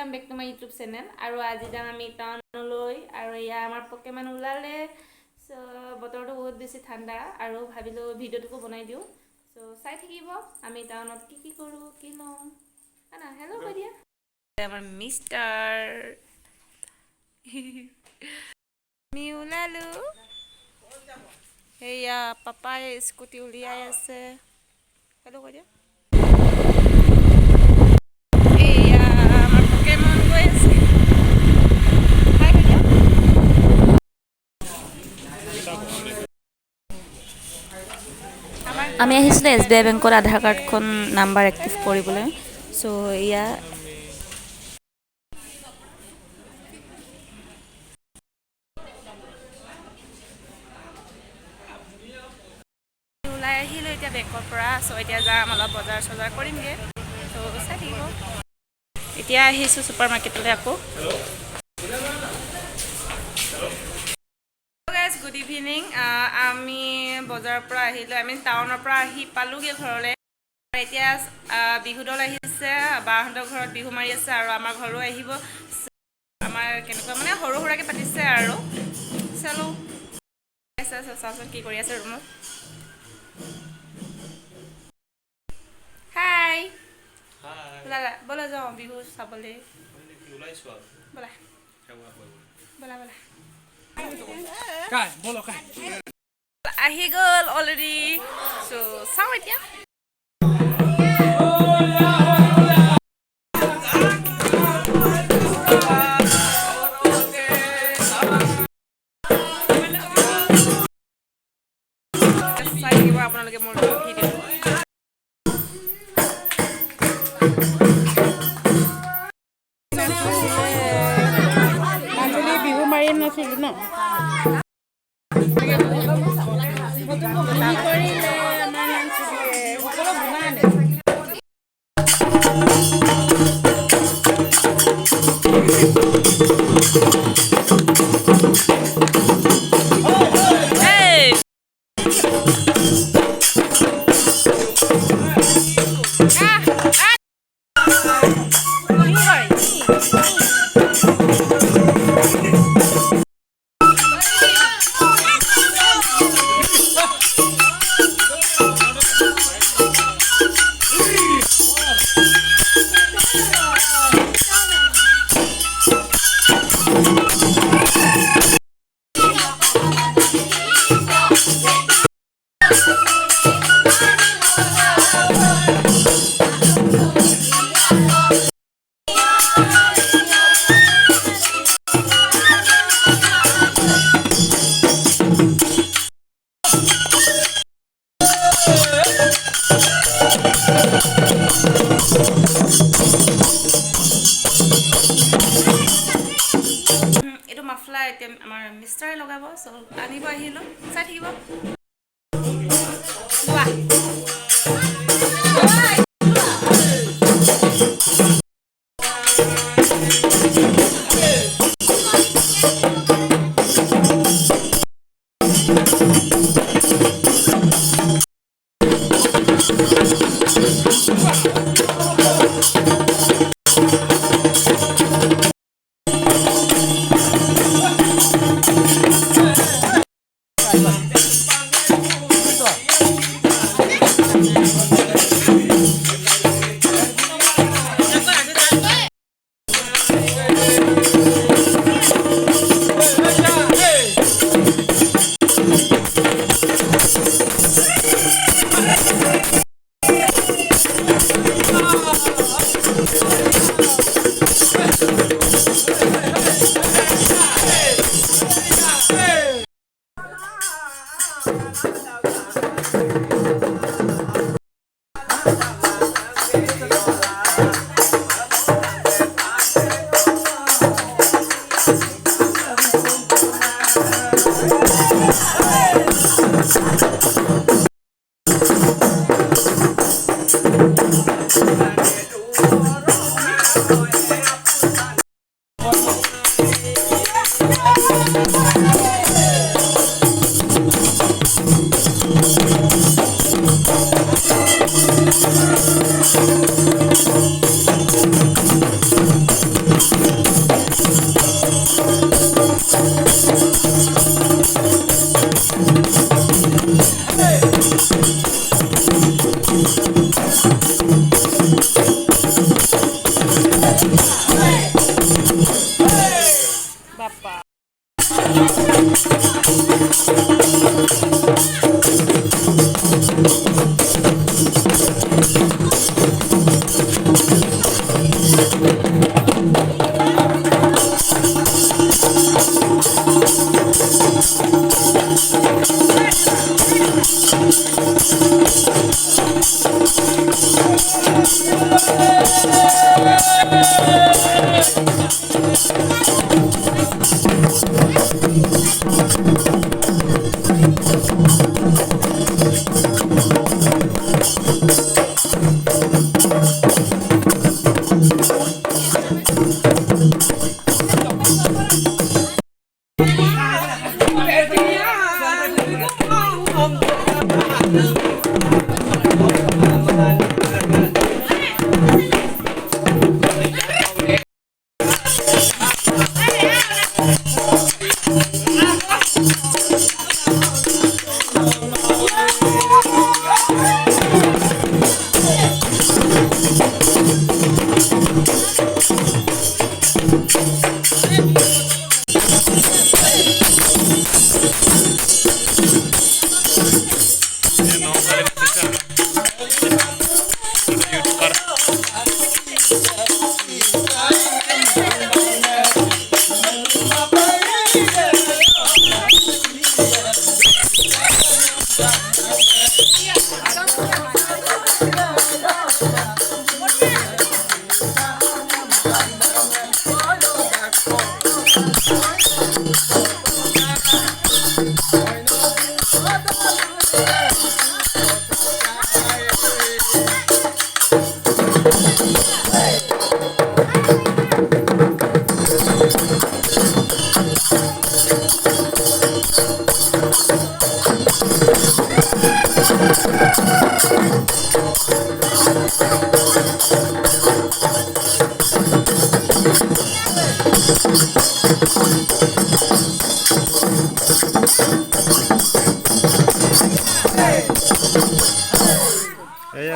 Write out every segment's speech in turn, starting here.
Welcome back to my YouTube channel और आज जाम आम टाउनলৈ और या आमार पकेमान ओलाले सो बतरটো बहुत बेसि ठंडा और भाविलो भिडिओटुको बनाई दिउ सो चाइ থাকিব आमी टाउনত की करू की लम ना हेलो बढ़िया आमार मिस्टर मी ओलालो हेया पापाय स्कूटी उलियाय আছে हेलो बढ़िया আমি আহিছিলো SBI বেংকৰ আধাৰ কাৰ্ডখন নাম্বাৰ এক্টিভ কৰিবলৈ সো ইয়া ওলাই আহিলো এতিয়া বেংকৰ পৰা সো এতিয়া যাম অলপ বজাৰ সজাৰ কৰিমগে সো চাই থাকিব এতিয়া আহিছো সুপাৰ মাৰ্কেটলৈ আকৌ guys good evening আমি বজাৰৰ পৰা আহিলো আমি টাউনৰ পৰা আহি পালোগে ঘৰলৈ এতিয়া বিহুদল আহিছে বাহঁতৰ ঘৰত বিহু মাৰি আছে আৰু আমাৰ ঘৰো আহিব আমাৰ কেনেকুৱা মানে সৰু সৰুকে পাতিছে আৰু চলো চাচোন কি কৰি আছে ৰুমত হাই লালা বলা যাও বিহু চাবলে বলা বলা বলা Kai, bolo kai. আহি গল অলৰেডি সো চাও এতিয়া চাই দিব আপোনালোকে মোৰ video nasile bihu marin nasile no এটো মাফলা এতিয়া আমাৰ মিষ্টাৰে লগাব সো আনিব আহিলো চাই থাকিব বাহ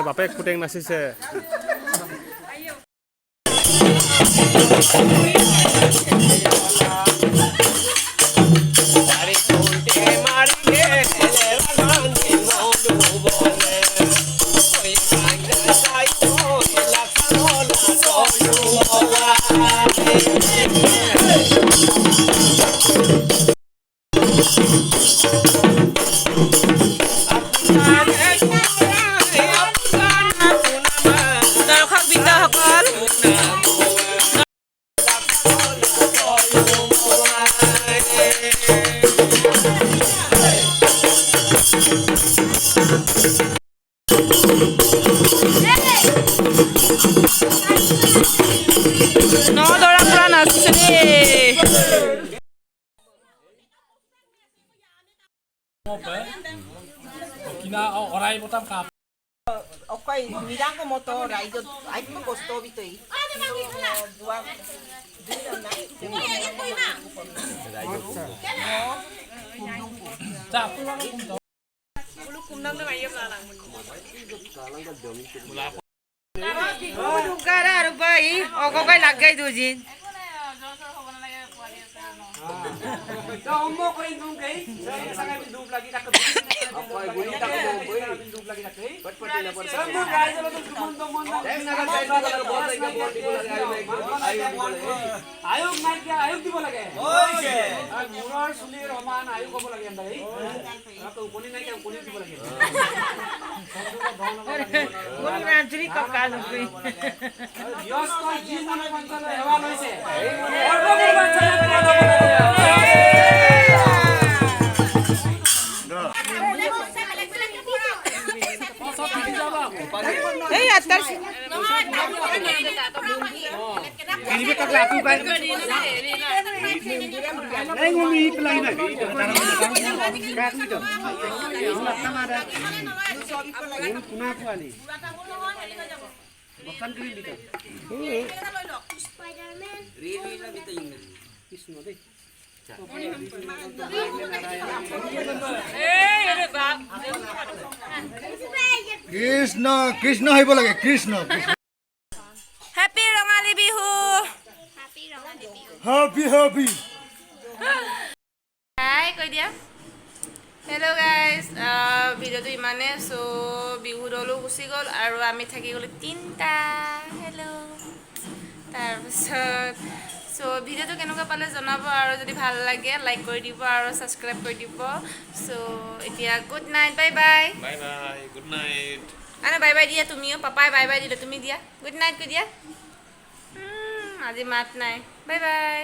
বাপেক পুতেক নাচিছে। 미랑거 모토 라이저 아이고 고스토비토이 আয়োগ নাইকিয়া আয়োগ দিব লাগে মূৰৰ চুলিৰ সমান আয়োগ হ'ব লাগে উপনি নাইকিয়া উপনি দিব লাগে ব্যস্ত যি মনে পঞ্চায়ত সেৱা লৈছে কৃষ্ণ কৃষ্ণ হইব লাগে Krishna happy Rongali Bihu happy happy hi কৈ দিয়া হেল্ল' গাইজ ভিডিঅ'টো ইমানে চ' বিহু দলো গুচি গ'ল আৰু আমি থাকি গ'লো 3টা হেল্ল' তাৰপিছত চ' ভিডিঅ'টো কেনেকুৱা পালে জনাব আৰু যদি ভাল লাগে লাইক কৰি দিব আৰু ছাবস্ক্ৰাইব কৰি দিব চ' এতিয়া good night bye bye bye bye good night আনে বাই বাই দিয়া তুমিও পাপাই বাই বাই দিলে তুমি দিয়া গুড নাইট কৈ দিয়া আজি মাত নাই বাই বাই